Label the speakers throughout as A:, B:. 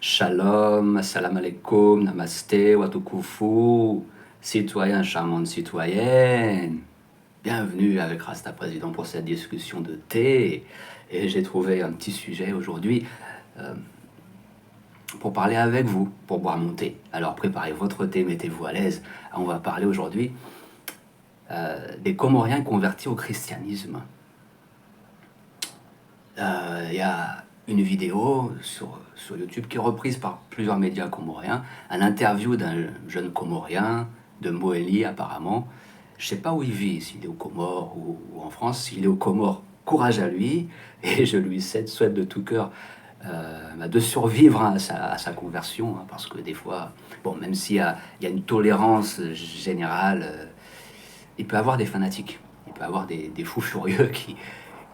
A: Shalom, salam alaikum, namasté, watukufu, citoyens, charmantes citoyennes. Bienvenue avec Rasta Président pour cette discussion de thé. Et j'ai trouvé un petit sujet aujourd'hui pour parler avec vous, pour boire mon thé. Alors préparez votre thé, mettez-vous à l'aise. On va parler aujourd'hui des Comoriens convertis au christianisme. Il y a une vidéo sur YouTube qui est reprise par plusieurs médias comoriens, un interview d'un jeune Comorien de Moélie apparemment. Je ne sais pas où il vit, s'il est aux Comores ou en France. S'il est aux Comores, courage à lui, et je lui souhaite de tout cœur de survivre à sa conversion, hein, parce que des fois, bon, même s'il y a une tolérance générale, il peut avoir des fanatiques, il peut avoir des fous furieux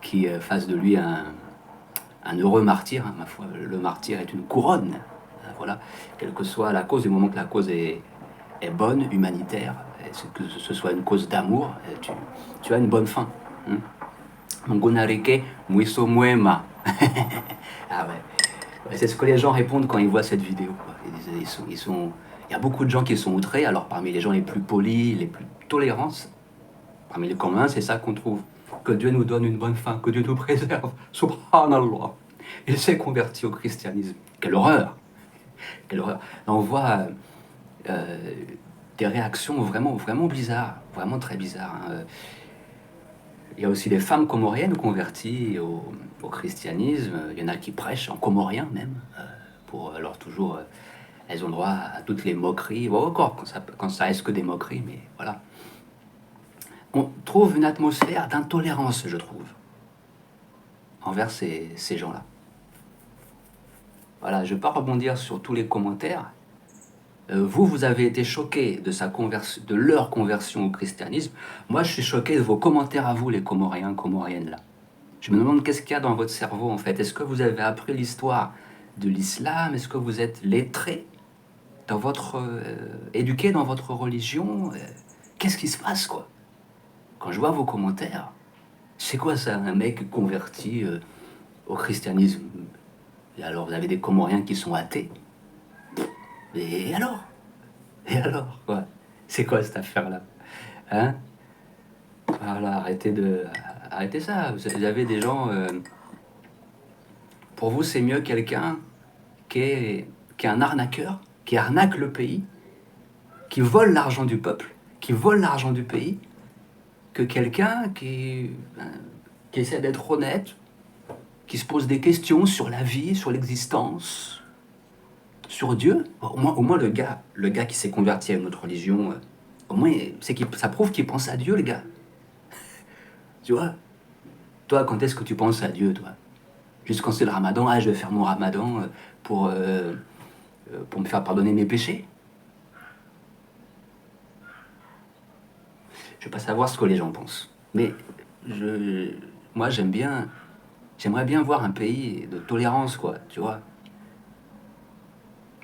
A: qui fassent de lui un heureux martyr, hein, ma foi. Le martyr est une couronne, voilà, quelle que soit la cause, du moment que la cause est bonne, humanitaire, que ce soit une cause d'amour, tu as une bonne fin. Mongonareke muiso muema. Ah ouais. C'est ce que les gens répondent quand ils voient cette vidéo, quoi. Il y a beaucoup de gens qui sont outrés. Alors parmi les gens les plus polis, les plus tolérants, parmi les communs, c'est ça qu'on trouve. Que Dieu nous donne une bonne fin, que Dieu nous préserve. Subhanallah. Il s'est converti au christianisme. Quelle horreur! Quelle horreur! On voit des réactions vraiment, vraiment bizarres, vraiment très bizarres, hein. Il y a aussi des femmes comoriennes converties au christianisme. Il y en a qui prêchent en comorien même, pour alors toujours, elles ont le droit à toutes les moqueries. Bon, encore quand ça reste que des moqueries, mais voilà. On trouve une atmosphère d'intolérance, je trouve, envers ces gens-là. Voilà, je ne vais pas rebondir sur tous les commentaires. Vous avez été choqué de leur conversion au christianisme. Moi, je suis choqué de vos commentaires à vous, les Comoriens, Comoriennes, là. Je me demande qu'est-ce qu'il y a dans votre cerveau, en fait. Est-ce que vous avez appris l'histoire de l'islam? Est-ce que vous êtes lettré dans éduqué dans votre religion? Qu'est-ce qui se passe, quoi? Quand je vois vos commentaires, c'est quoi ça, un mec converti au christianisme? Et alors, vous avez des Comoriens qui sont athées. Et alors? Et alors, quoi? C'est quoi cette affaire-là? Hein? Voilà, arrêtez ça. Vous avez des gens... pour vous, c'est mieux quelqu'un qui est un arnaqueur, qui arnaque le pays, qui vole l'argent du peuple, qui vole l'argent du pays, que quelqu'un qui essaie d'être honnête, qui se pose des questions sur la vie, sur l'existence, sur Dieu. Au moins le gars qui s'est converti à une autre religion, au moins ça prouve qu'il pense à Dieu, le gars. Tu vois? Toi, quand est-ce que tu penses à Dieu, toi? Juste quand c'est le ramadan, je vais faire mon ramadan pour me faire pardonner mes péchés. Je ne veux pas savoir ce que les gens pensent. Mais moi, j'aimerais bien voir un pays de tolérance, quoi, tu vois.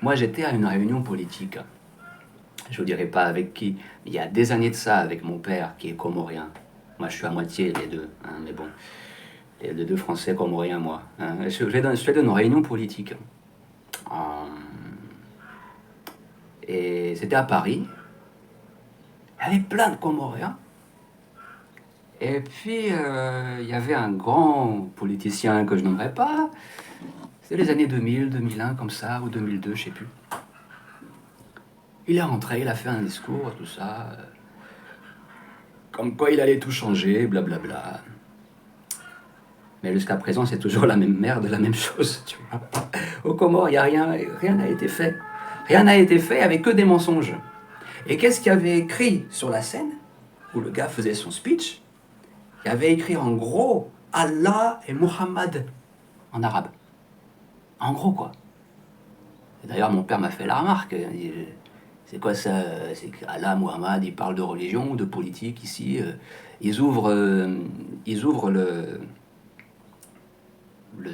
A: Moi, j'étais à une réunion politique. Je vous dirai pas avec qui. Il y a des années de ça, avec mon père, qui est comorien. Moi, je suis à moitié les deux, hein, mais bon. Les deux Français comoriens, moi. Hein. Je suis dans une réunion politique. Et c'était à Paris. Il y avait plein de Comoriens. Et puis, il y avait un grand politicien que je nommerai pas. C'était les années 2000, 2001, comme ça, ou 2002, je sais plus. Il est rentré, il a fait un discours, tout ça. Comme quoi il allait tout changer, blablabla. Mais jusqu'à présent, c'est toujours la même merde, la même chose, tu vois. Aux Comores, il n'y a rien n'a été fait. Rien n'a été fait avec que des mensonges. Et qu'est-ce qu'il y avait écrit sur la scène, où le gars faisait son speech? Il y avait écrit en gros Allah et Muhammad en arabe. En gros, quoi. Et d'ailleurs, mon père m'a fait la remarque. Il dit, c'est quoi ça? C'est que Allah, Muhammad, ils parlent de religion, de politique ici. Ils ouvrent le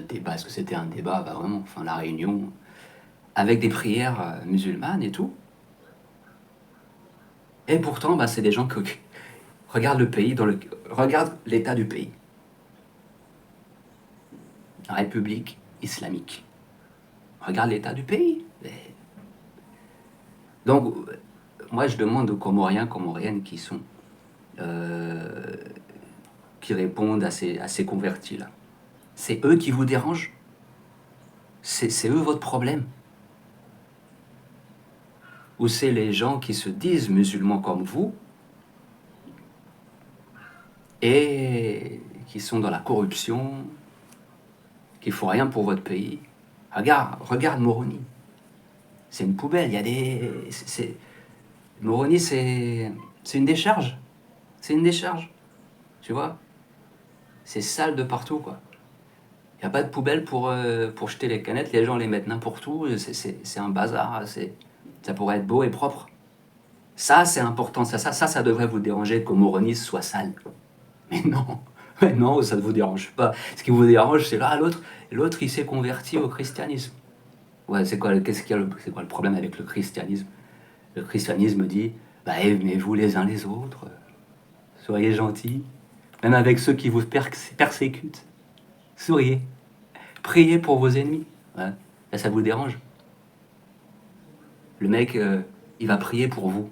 A: débat. Est-ce que c'était un débat? Bah vraiment, enfin la réunion, avec des prières musulmanes et tout. Et pourtant, bah, c'est des gens qui regardent le pays, regardent l'état du pays. La République islamique. Regarde l'état du pays. Donc, moi, je demande aux Comoriens, Comoriennes qui répondent à ces convertis-là. C'est eux qui vous dérangent? C'est eux votre problème? Ou c'est les gens qui se disent musulmans comme vous et qui sont dans la corruption, qui font rien pour votre pays? Regarde Moroni. C'est une poubelle. Il y a Moroni, c'est une décharge. C'est une décharge. Tu vois? C'est sale de partout, quoi. Il n'y a pas de poubelle pour jeter les canettes. Les gens les mettent n'importe où. C'est un bazar. Ça pourrait être beau et propre. Ça, c'est important. Ça devrait vous déranger que Moroni soit sale. Mais non, ça ne vous dérange pas. Ce qui vous dérange, c'est l'autre, il s'est converti au christianisme. Ouais, c'est quoi le problème avec le christianisme? Le christianisme dit, bah, aimez-vous les uns les autres, soyez gentils, même avec ceux qui vous persécutent. Souriez, priez pour vos ennemis. Ouais. Là, ça vous dérange? Le mec, il va prier pour vous,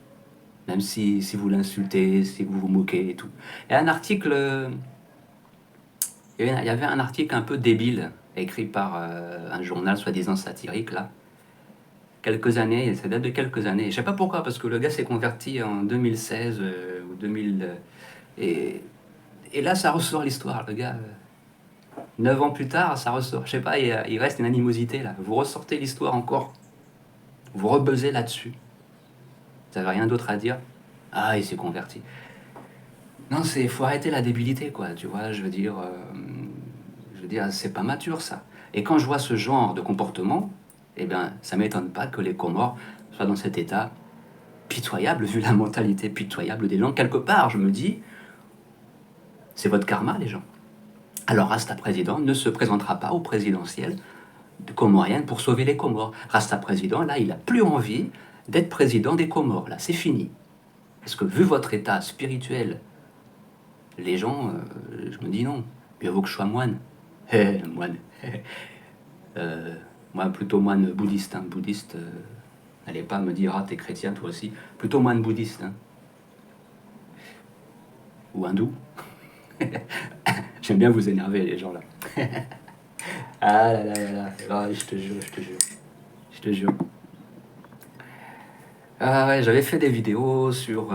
A: même si vous l'insultez, si vous vous moquez et tout. Il y a un article... Il y avait un article un peu débile, écrit par un journal soi-disant satirique, là. Quelques années, ça date de quelques années. Je sais pas pourquoi, parce que le gars s'est converti en 2016 ou 2000... et là, ça ressort l'histoire, le gars. 9 ans plus tard, ça ressort. Je sais pas, il reste une animosité, là. Vous ressortez l'histoire encore. Vous rebuzzez là-dessus. Vous n'avez rien d'autre à dire? Ah, il s'est converti. Non, faut arrêter la débilité, quoi, tu vois, je veux dire, c'est pas mature, ça. Et quand je vois ce genre de comportement, eh bien, ça m'étonne pas que les Comores soient dans cet état pitoyable, vu la mentalité pitoyable des gens. Quelque part, je me dis, c'est votre karma, les gens. Alors, Rasta président ne se présentera pas au présidentiel de comorienne pour sauver les Comores. Rasta président, là, il a plus envie d'être président des Comores, là, c'est fini. Parce que vu votre état spirituel, les gens, je me dis non, mieux vaut que je sois moine. Moine. Moi, plutôt moine bouddhiste. Hein. Bouddhiste, n'allez pas me dire, ah, t'es chrétien toi aussi. Plutôt moine bouddhiste. Hein. Ou hindou. J'aime bien vous énerver, les gens là. Ah là là là là. Ah, je te jure. Ah ouais, j'avais fait des vidéos sur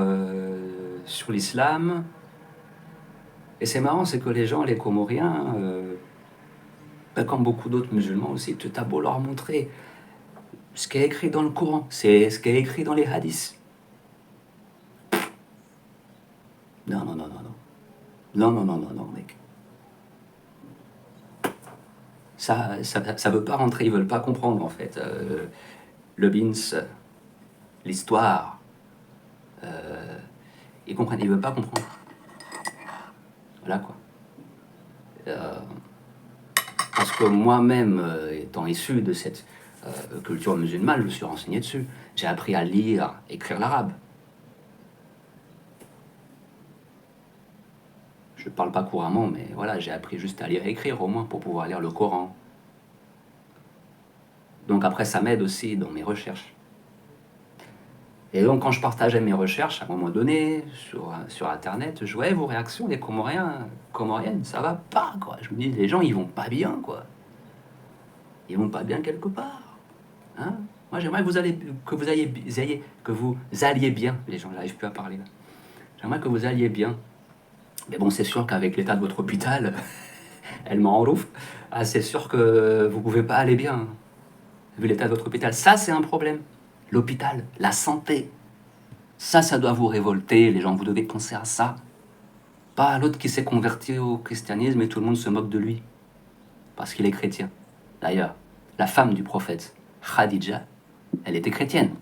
A: l'islam. Et c'est marrant, c'est que les gens, les Comoriens, comme beaucoup d'autres musulmans aussi, tu as beau leur montrer ce qui est écrit dans le Coran, c'est ce qui est écrit dans les hadiths. Non, mec. Ça veut pas rentrer, ils veulent pas comprendre, en fait. Le bins, l'histoire, ils comprennent, ils veulent pas comprendre. Voilà, quoi. Parce que moi-même, étant issu de cette culture musulmane, je me suis renseigné dessus. J'ai appris à lire, écrire l'arabe. Je ne parle pas couramment, mais voilà, j'ai appris juste à lire et écrire, au moins, pour pouvoir lire le Coran. Donc après, ça m'aide aussi dans mes recherches. Et donc, quand je partageais mes recherches, à un moment donné, sur Internet, je voyais vos réactions, les Comoriens, Comoriennes, ça va pas, quoi. Je me dis, les gens, ils vont pas bien, quoi. Ils vont pas bien quelque part. Hein? Moi, j'aimerais que vous alliez bien. Les gens n'arrivent plus à parler, là. J'aimerais que vous alliez bien. Mais bon, c'est sûr qu'avec l'état de votre hôpital, elle m'en rouffe. Ah, c'est sûr que vous pouvez pas aller bien, vu l'état de votre hôpital. Ça, c'est un problème. L'hôpital, la santé. Ça doit vous révolter, les gens. Vous devez penser à ça. Pas à l'autre qui s'est converti au christianisme et tout le monde se moque de lui. Parce qu'il est chrétien. D'ailleurs, la femme du prophète, Khadija, elle était chrétienne.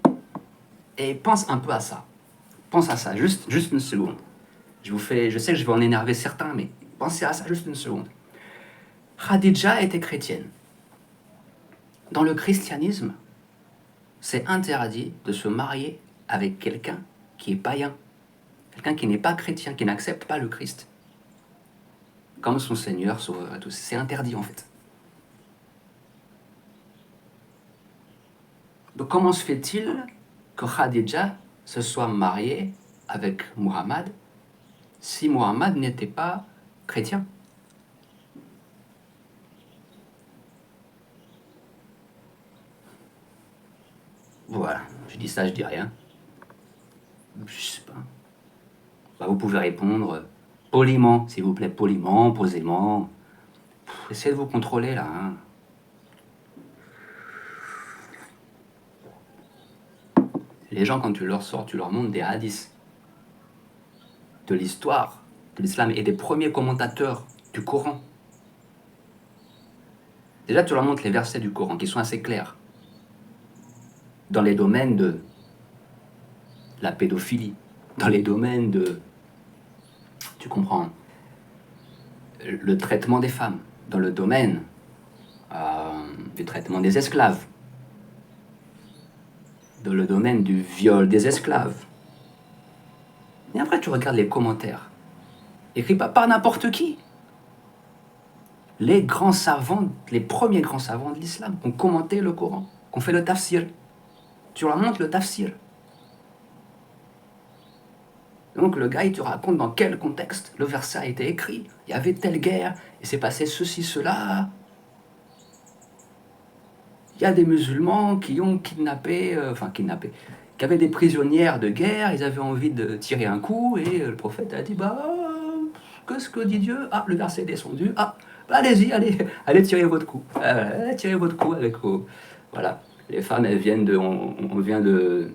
A: Et pense un peu à ça. Pense à ça, juste une seconde. Je sais que je vais en énerver certains, mais pensez à ça juste une seconde. Khadija était chrétienne. Dans le christianisme, c'est interdit de se marier avec quelqu'un qui est païen, quelqu'un qui n'est pas chrétien, qui n'accepte pas le Christ. Comme son Seigneur, c'est interdit en fait. Donc comment se fait-il que Khadija se soit mariée avec Muhammad si Muhammad n'était pas chrétien? Voilà, je dis ça, je dis rien. Je sais pas. Bah, vous pouvez répondre poliment, s'il vous plaît, poliment, posément. Essayez de vous contrôler là. Hein. Les gens, quand tu leur sors, tu leur montres des hadiths de l'histoire de l'islam et des premiers commentateurs du Coran. Déjà, tu leur montres les versets du Coran qui sont assez clairs dans les domaines de la pédophilie, dans les domaines de, tu comprends, le traitement des femmes, dans le domaine du traitement des esclaves, dans le domaine du viol des esclaves. Et après, tu regardes les commentaires, écrits pas par n'importe qui. Les grands savants, les premiers grands savants de l'islam, ont commenté le Coran, ont fait le tafsir. Tu leur montres le tafsir. Donc le gars, il te raconte dans quel contexte le verset a été écrit. Il y avait telle guerre, et s'est passé ceci, cela. Il y a des musulmans qui ont kidnappé, qui avaient des prisonnières de guerre, ils avaient envie de tirer un coup, et le prophète a dit, qu'est-ce que dit Dieu? Ah, le verset est descendu, allez-y, allez tirer votre coup. Tirez votre coup avec vos... Voilà, les femmes, elles viennent on vient de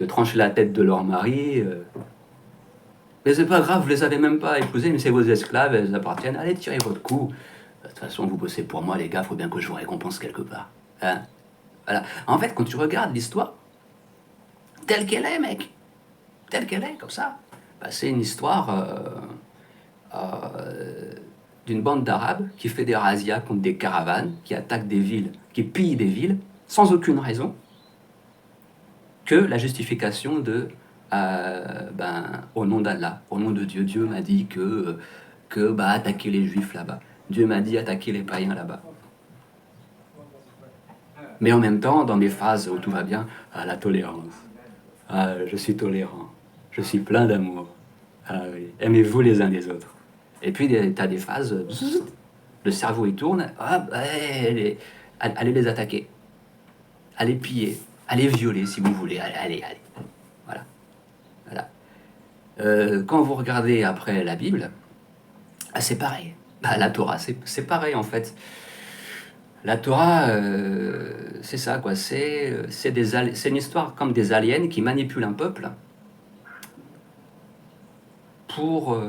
A: trancher la tête de leur mari. Mais c'est pas grave, vous les avez même pas épousées, mais c'est vos esclaves, elles appartiennent. Allez, tirez votre coup. De toute façon, vous bossez pour moi, les gars, faut bien que je vous récompense quelque part. Hein? Voilà. En fait, quand tu regardes l'histoire, telle qu'elle est, mec, telle qu'elle est, comme ça, c'est une histoire d'une bande d'Arabes qui fait des razzias contre des caravanes, qui attaquent des villes, qui pillent des villes, sans aucune raison, que la justification de au nom d'Allah, au nom de Dieu. Dieu m'a dit que attaquer les juifs là-bas. Dieu m'a dit attaquer les païens là-bas. Mais en même temps, dans des phases où tout va bien, la tolérance. Je suis tolérant. Je suis plein d'amour. Oui. Aimez-vous les uns les autres. Et puis, tu as des phases, le cerveau il tourne, allez les attaquer. Allez piller. Allez violer si vous voulez. Allez. Voilà. Quand vous regardez après la Bible, c'est pareil. La Torah, c'est pareil en fait. La Torah, c'est ça quoi. C'est une histoire comme des aliens qui manipulent un peuple pour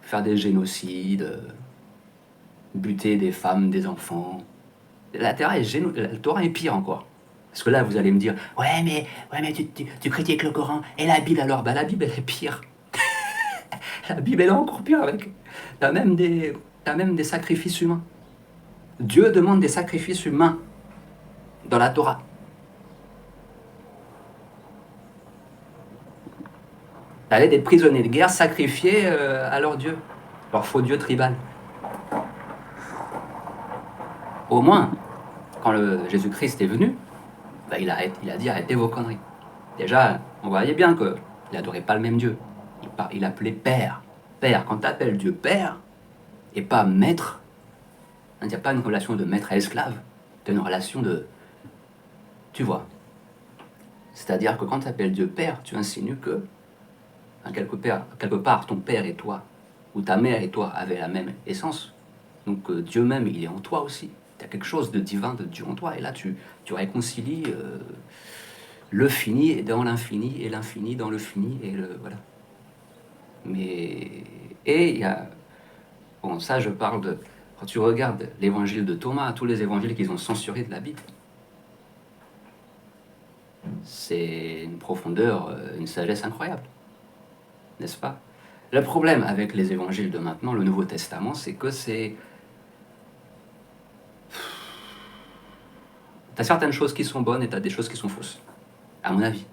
A: faire des génocides, buter des femmes, des enfants. La Torah est pire encore. Parce que là, vous allez me dire, ouais, mais tu critiques le Coran. Et la Bible alors? La Bible, elle est pire. La Bible, elle est encore pire avec. T'as même des sacrifices humains. Dieu demande des sacrifices humains dans la Torah. T'avais des prisonniers de guerre sacrifiés à leur Dieu, leur faux Dieu tribal. Au moins, quand Jésus-Christ est venu, il a dit arrêtez vos conneries. Déjà, on voyait bien qu'il n'adorait pas le même Dieu. Il appelait Père. Père, quand tu appelles Dieu Père, et pas Maître, il n'y a pas une relation de maître à esclave, tu as une relation de... Tu vois. C'est-à-dire que quand tu appelles Dieu Père, tu insinues que, quelque part, ton Père et toi, ou ta mère et toi, avaient la même essence. Donc Dieu même, il est en toi aussi. Tu as quelque chose de divin de Dieu en toi. Et là, tu réconcilies le fini dans l'infini, et l'infini dans le fini, et voilà. Et il y a... Bon, ça, je parle de... Quand tu regardes l'évangile de Thomas, tous les évangiles qu'ils ont censurés de la Bible, c'est une profondeur, une sagesse incroyable. N'est-ce pas? Le problème avec les évangiles de maintenant, le Nouveau Testament, c'est que c'est... T'as certaines choses qui sont bonnes et t'as des choses qui sont fausses. À mon avis.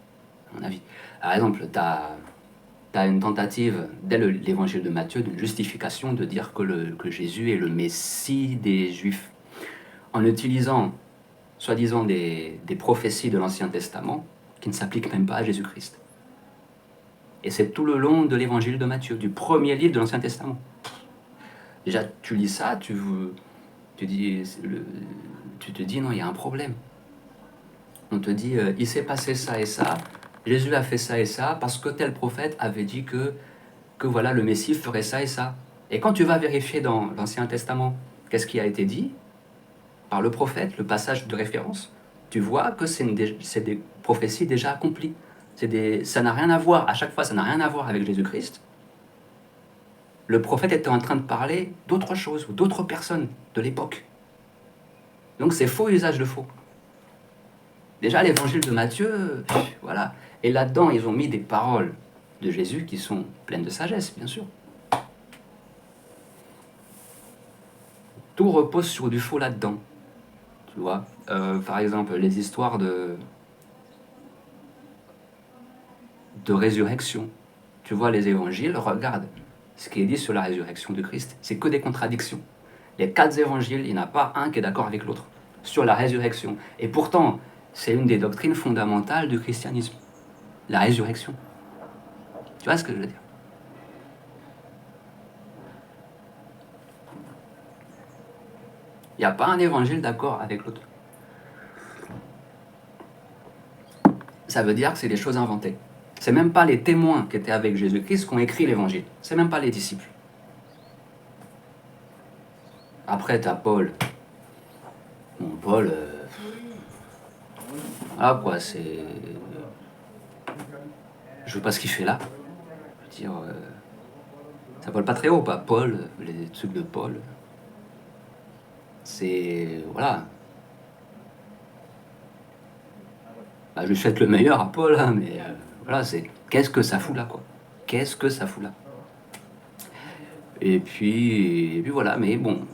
A: Par exemple, t'as une tentative, dès l'évangile de Matthieu, d'une justification de dire que Jésus est le Messie des Juifs. En utilisant soi-disant des prophéties de l'Ancien Testament qui ne s'appliquent même pas à Jésus-Christ. Et c'est tout le long de l'évangile de Matthieu, du premier livre de l'Ancien Testament. Déjà, tu lis ça, tu te dis, non, il y a un problème. On te dit, il s'est passé ça et ça, Jésus a fait ça et ça, parce que tel prophète avait dit que voilà, le Messie ferait ça et ça. Et quand tu vas vérifier dans l'Ancien Testament, qu'est-ce qui a été dit par le prophète, le passage de référence, tu vois que c'est des prophéties déjà accomplies. Ça n'a rien à voir, à chaque fois, ça n'a rien à voir avec Jésus-Christ. Le prophète était en train de parler d'autre chose, ou d'autres personnes de l'époque. Donc c'est faux usage de faux. Déjà, l'évangile de Matthieu, voilà. Et là-dedans, ils ont mis des paroles de Jésus qui sont pleines de sagesse, bien sûr. Tout repose sur du faux là-dedans. Tu vois, par exemple, les histoires de résurrection. Tu vois, les évangiles, regarde ce qui est dit sur la résurrection de Christ. C'est que des contradictions. Les 4 évangiles, il n'y en a pas un qui est d'accord avec l'autre sur la résurrection. Et pourtant, c'est une des doctrines fondamentales du christianisme. La résurrection. Tu vois ce que je veux dire? Il n'y a pas un évangile d'accord avec l'autre. Ça veut dire que c'est des choses inventées. C'est même pas les témoins qui étaient avec Jésus-Christ qui ont écrit l'évangile. C'est même pas les disciples. Après, t'as Paul. Bon, Paul, ah quoi, c'est... Je veux pas ce qu'il fait là. Je veux dire, ça vole pas très haut, pas Paul, les trucs de Paul. C'est... Voilà. Bah, je lui souhaite le meilleur à Paul, hein, mais voilà, c'est... Qu'est-ce que ça fout là, quoi? Qu'est-ce que ça fout là? Et puis voilà, mais bon,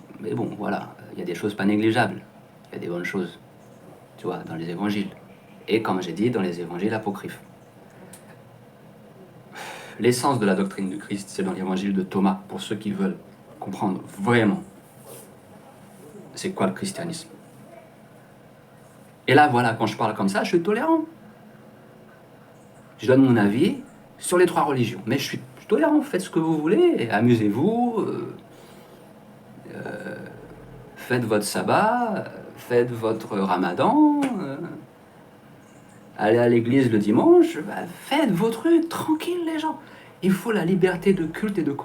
A: voilà. Il y a des choses pas négligeables. Il y a des bonnes choses, tu vois, dans les évangiles. Et comme j'ai dit, dans les évangiles apocryphes. L'essence de la doctrine du Christ, c'est dans l'évangile de Thomas, pour ceux qui veulent comprendre vraiment c'est quoi le christianisme. Et là, voilà, quand je parle comme ça, je suis tolérant. Je donne mon avis sur les 3 religions. Mais je suis tolérant, faites ce que vous voulez, amusez-vous, faites votre sabbat, faites votre ramadan, allez à l'église le dimanche, faites vos trucs, tranquille les gens. Il faut la liberté de culte et de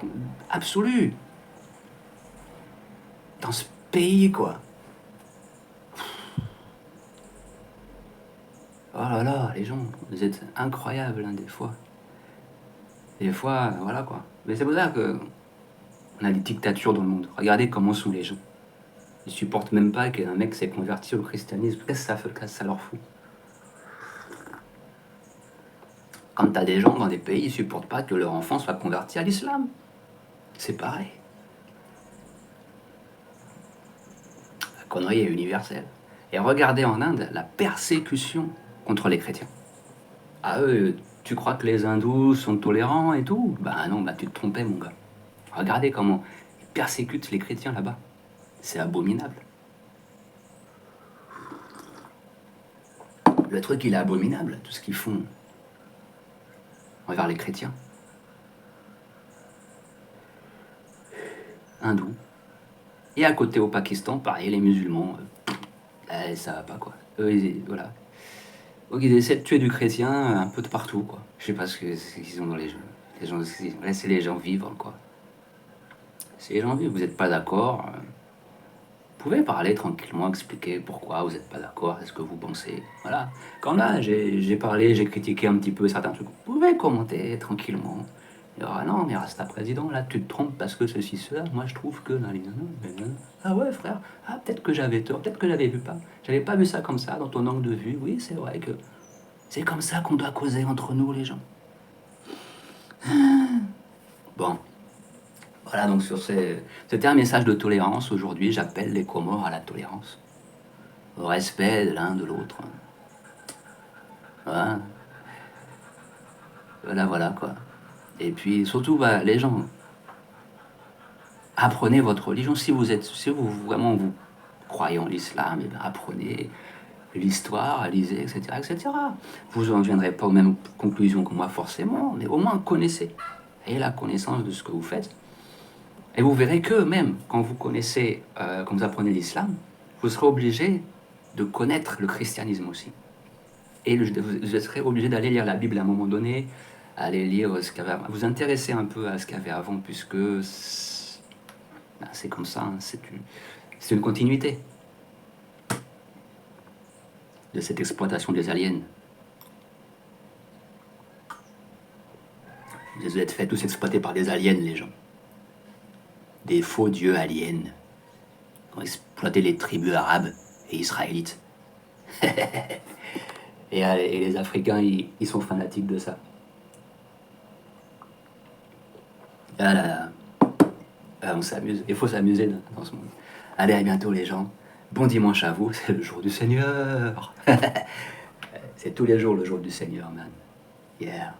A: absolue. Dans ce pays, quoi. Oh là là, les gens, vous êtes incroyables, hein, des fois. Des fois, voilà, quoi. Mais c'est pour ça que on a des dictatures dans le monde. Regardez comment sont les gens. Ils supportent même pas qu'un mec s'est converti au christianisme. Qu'est-ce que ça leur fout? Quand t'as des gens dans des pays, ils supportent pas que leur enfant soit converti à l'islam. C'est pareil. La connerie est universelle. Et regardez en Inde la persécution contre les chrétiens. Ah eux, tu crois que les hindous sont tolérants et tout? Bah non, bah tu te trompais mon gars. Regardez comment ils persécutent les chrétiens là-bas. C'est abominable. Le truc, il est abominable, tout ce qu'ils font envers les chrétiens. Hindous. Et à côté au Pakistan, pareil, les musulmans, ça va pas quoi. Eux, voilà. Donc ils essaient de tuer du chrétien un peu de partout quoi. Je sais pas ce qu'ils ont dans les gens. Laissez les gens vivre quoi. Si les gens vivent, vous n'êtes pas d'accord, vous pouvez parler tranquillement, expliquer pourquoi vous n'êtes pas d'accord, est-ce que vous pensez. Voilà. Comme là, j'ai parlé, j'ai critiqué un petit peu certains trucs. Vous pouvez commenter tranquillement. Et ah non, mais reste à président, là tu te trompes parce que ceci, cela. Moi je trouve que. Ah ouais, frère, ah, peut-être que j'avais tort, peut-être que j'avais vu pas. J'avais pas vu ça comme ça dans ton angle de vue. Oui, c'est vrai que c'est comme ça qu'on doit causer entre nous, les gens. Bon. Voilà, donc c'était un message de tolérance. Aujourd'hui, j'appelle les Comores à la tolérance, au respect de l'un de l'autre. Voilà. Voilà, quoi. Et puis, surtout, les gens, apprenez votre religion. Si vous vraiment vous croyez en l'islam, apprenez. l'histoire, lisez, etc., etc. Vous n'en viendrez pas aux mêmes conclusions que moi forcément, mais au moins connaissez. Ayez la connaissance de ce que vous faites. Et vous verrez que même quand vous connaissez, quand vous apprenez l'islam, vous serez obligé de connaître le christianisme aussi. Et vous serez obligé d'aller lire la Bible à un moment donné, aller lire ce qu'il y avait avant, vous intéresser un peu à ce qu'il y avait avant, puisque c'est comme ça, hein, c'est une continuité de cette exploitation des aliens. Vous êtes fait tous exploiter par des aliens, les gens. Des faux dieux aliens. Qui ont exploité les tribus arabes et israélites. et les Africains, ils sont fanatiques de ça. Ah là là. Ah, on s'amuse. Il faut s'amuser dans ce monde. Allez, à bientôt les gens. Bon dimanche à vous, c'est le jour du Seigneur. C'est tous les jours le jour du Seigneur, man. Yeah.